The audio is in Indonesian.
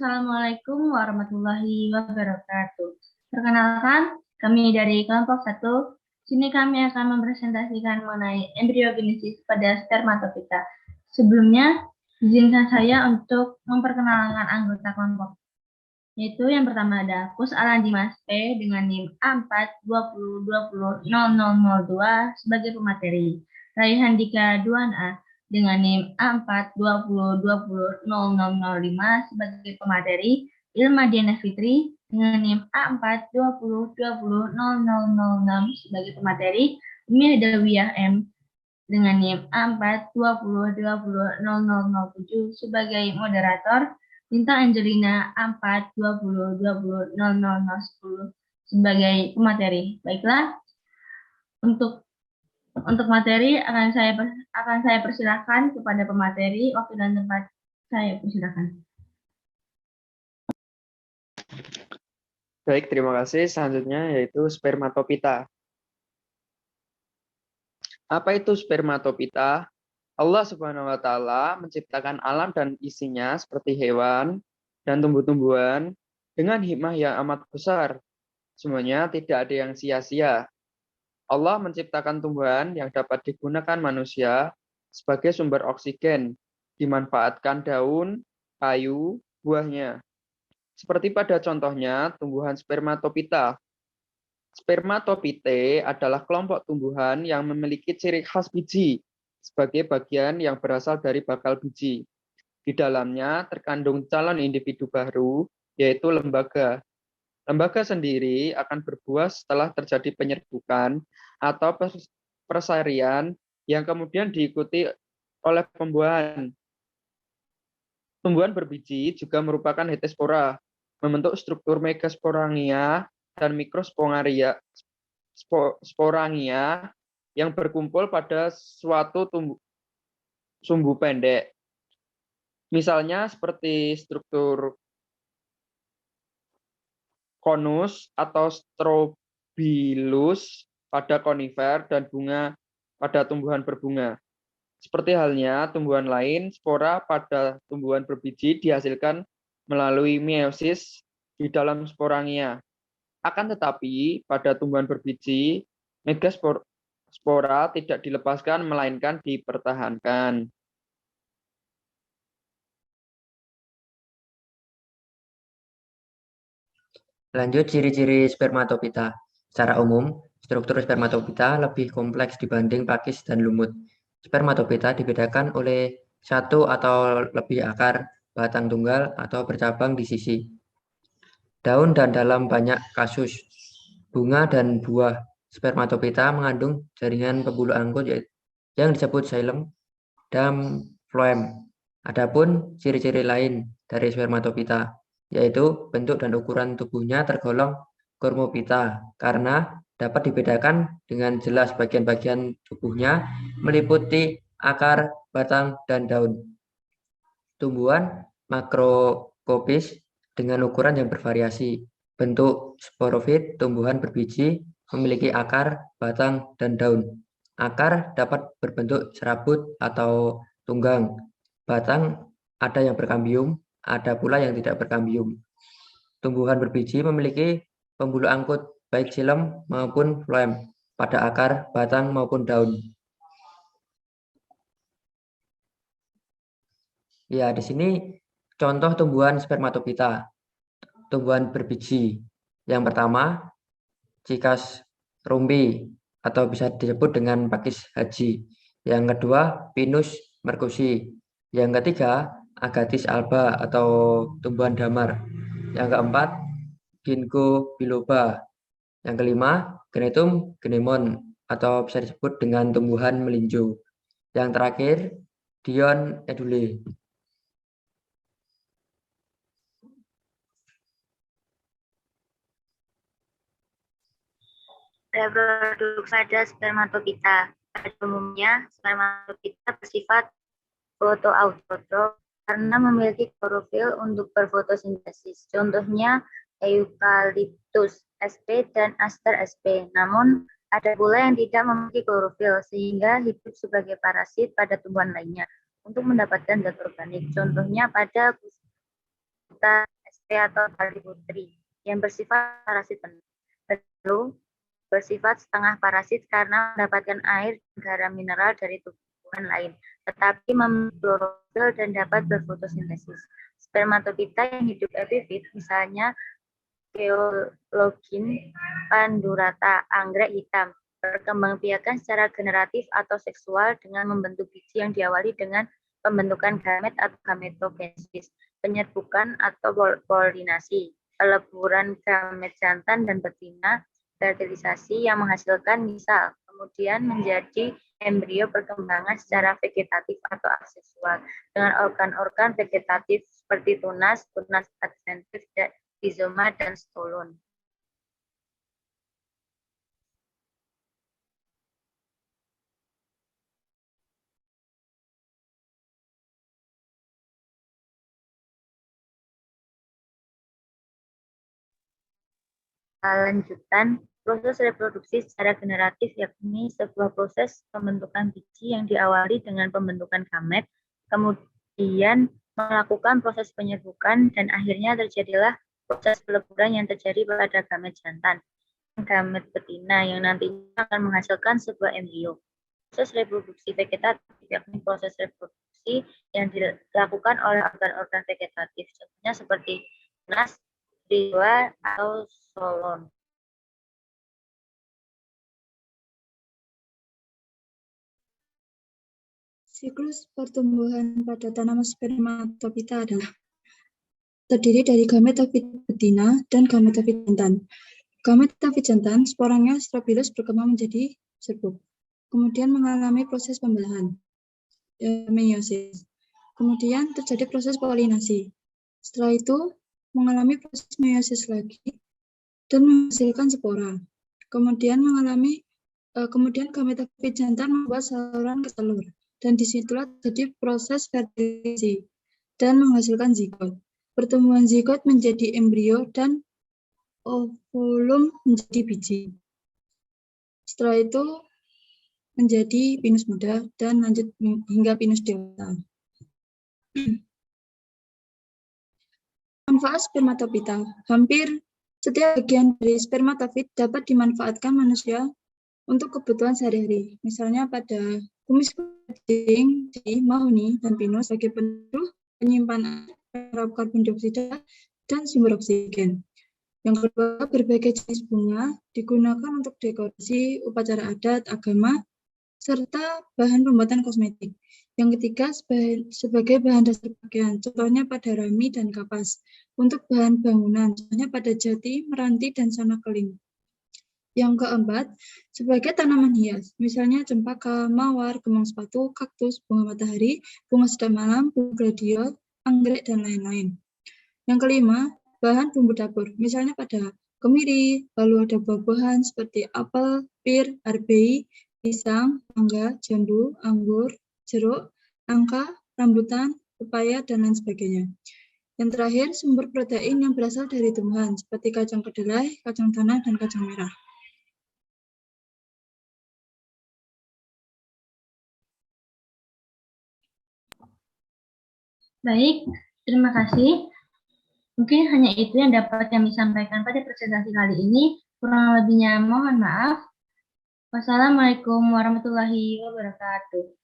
Assalamualaikum warahmatullahi wabarakatuh. Perkenalkan, kami dari kelompok 1. Sini kami akan mempresentasikan mengenai embriogenesis pada spermatopita. Sebelumnya, izinkan saya untuk memperkenalkan anggota kelompok. Yaitu yang pertama ada Kus Alan Dimas P dengan NIM A420200002 sebagai pemateri. Raihan Dika Duan A dengan NIM A420200005 sebagai pemateri. Ilma Diana Fitri dengan NIM A420200006 sebagai pemateri. Umi Dawiyah M dengan NIM A420200007 sebagai moderator. Bintang Angelina A420200010 sebagai pemateri. Baiklah, untuk materi akan saya persilakan kepada pemateri. Waktu dan tempat saya persilakan. Baik, terima kasih. Selanjutnya yaitu spermatopita. Apa itu spermatopita? Allah Subhanahu wa taala menciptakan alam dan isinya seperti hewan dan tumbuh-tumbuhan dengan hikmah yang amat besar. Semuanya tidak ada yang sia-sia. Allah menciptakan tumbuhan yang dapat digunakan manusia sebagai sumber oksigen, dimanfaatkan daun, kayu, buahnya. Seperti pada contohnya tumbuhan spermatopita. Spermatopite adalah kelompok tumbuhan yang memiliki ciri khas biji sebagai bagian yang berasal dari bakal biji. Di dalamnya terkandung calon individu baru, yaitu lembaga. Lembaga sendiri akan berbuah setelah terjadi penyerbukan atau persarian yang kemudian diikuti oleh pembuahan. Tumbuhan berbiji juga merupakan heterospora, membentuk struktur megasporangia dan mikrosporangia yang berkumpul pada suatu sumbu pendek. Misalnya seperti struktur konus atau strobilus pada konifer dan bunga pada tumbuhan berbunga. Seperti halnya tumbuhan lain, spora pada tumbuhan berbiji dihasilkan melalui meiosis di dalam sporangia. Akan tetapi, pada tumbuhan berbiji, megaspora tidak dilepaskan, melainkan dipertahankan. Lanjut, ciri-ciri spermatopita. Secara umum, struktur spermatopita lebih kompleks dibanding pakis dan lumut. Spermatopita dibedakan oleh satu atau lebih akar, batang tunggal, atau bercabang di sisi. Daun dan dalam banyak kasus, bunga dan buah spermatopita mengandung jaringan pembuluh angkut yang disebut xilem dan floem. Adapun ciri-ciri lain dari spermatopita, yaitu bentuk dan ukuran tubuhnya tergolong Chormopita karena dapat dibedakan dengan jelas bagian-bagian tubuhnya meliputi akar, batang, dan daun. Tumbuhan makrokopis dengan ukuran yang bervariasi. Bentuk sporofit, tumbuhan berbiji, memiliki akar, batang, dan daun. Akar dapat berbentuk serabut atau tunggang. Batang ada yang berkambium, ada pula yang tidak berkambium. Tumbuhan berbiji memiliki pembuluh angkut baik xilem maupun floem pada akar, batang maupun daun. Ya, di sini contoh tumbuhan spermatopita, tumbuhan berbiji. Yang pertama, Cikas rumpi atau bisa disebut dengan pakis haji. Yang kedua, Pinus merkusi. Yang ketiga, Agathis alba atau tumbuhan damar. Yang keempat, Ginkgo biloba. Yang kelima, Genetum genemon atau bisa disebut dengan tumbuhan melinjo. Yang terakhir, Dion edule. Reproduksi pada spermatopita. Pada umumnya, spermatopita bersifat fotoautotrof karena memiliki klorofil untuk berfotosintesis. Contohnya Eucalyptus sp dan Aster sp. Namun, ada pula yang tidak memiliki klorofil sehingga hidup sebagai parasit pada tumbuhan lainnya untuk mendapatkan zat organik. Contohnya pada Valuta SP atau tali putri yang bersifat parasit penuh, bersifat setengah parasit karena mendapatkan air dan garam mineral dari tumbuhan lain, tetapi memiliki klorofil dan dapat berfotosintesis. Spermatopita yang hidup epifit, misalnya Geologin pandurata, anggrek hitam, berkembangbiakan secara generatif atau seksual dengan membentuk biji yang diawali dengan pembentukan gamet atau gametogenesis, penyerbukan atau polinasi, peleburan gamet jantan dan betina, fertilisasi yang menghasilkan misal, kemudian menjadi embrio perkembangan secara vegetatif atau aseksual dengan organ-organ vegetatif seperti tunas, tunas adventif, rizoma, dan stolon. Lanjutan, proses reproduksi secara generatif yakni sebuah proses pembentukan biji yang diawali dengan pembentukan gamet, kemudian melakukan proses penyerbukan, dan akhirnya terjadilah proses peleburan yang terjadi pada gamet jantan, gamet betina yang nantinya akan menghasilkan sebuah embrio. Proses reproduksi vegetatif yakni proses reproduksi yang dilakukan oleh organ-organ vegetatif, contohnya seperti tunas, rizoma, atau stolon. Siklus pertumbuhan pada tanaman spermatopita adalah terdiri dari gametofit betina dan gametofit jantan. Gametofit jantan, sporanya Strobilus berkembang menjadi serbuk. Kemudian mengalami proses pembelahan, meiosis. Kemudian terjadi proses polinasi. Setelah itu mengalami proses meiosis lagi dan menghasilkan spora. Kemudian gametofit jantan membuat saluran ke telur, dan disitulah terjadi proses fertilisasi dan menghasilkan zigot. Pertumbuhan zigot menjadi embrio dan ovulum menjadi biji. Setelah itu menjadi pinus muda dan lanjut hingga pinus dewasa. Manfaat spermatopita. Hampir setiap bagian dari spermatofit dapat dimanfaatkan manusia untuk kebutuhan sehari-hari. Misalnya pada kumis kucing, mahoni, dan pinus sebagai penyeduh, penyimpanan karbon dioksida, dan sumber oksigen. Yang kedua, berbagai jenis bunga digunakan untuk dekorasi, upacara adat, agama, serta bahan pembuatan kosmetik. Yang ketiga, sebagai bahan dasar pakaian, contohnya pada rami dan kapas. Untuk bahan bangunan, contohnya pada jati, meranti, dan sanak keling. Yang keempat, sebagai tanaman hias, misalnya cempaka, mawar, kembang sepatu, kaktus, bunga matahari, bunga sedap malam, bunga gladiol, anggrek, dan lain-lain. Yang kelima, bahan bumbu dapur, misalnya pada kemiri, lalu ada buah-buahan seperti apel, pir, arbei, pisang, mangga, jambu, anggur, jeruk, nangka, rambutan, pepaya, dan lain sebagainya. Yang terakhir, sumber protein yang berasal dari tumbuhan, seperti kacang kedelai, kacang tanah, dan kacang merah. Baik, terima kasih. Mungkin hanya itu yang dapat kami sampaikan pada presentasi kali ini. Kurang lebihnya mohon maaf. Wassalamualaikum warahmatullahi wabarakatuh.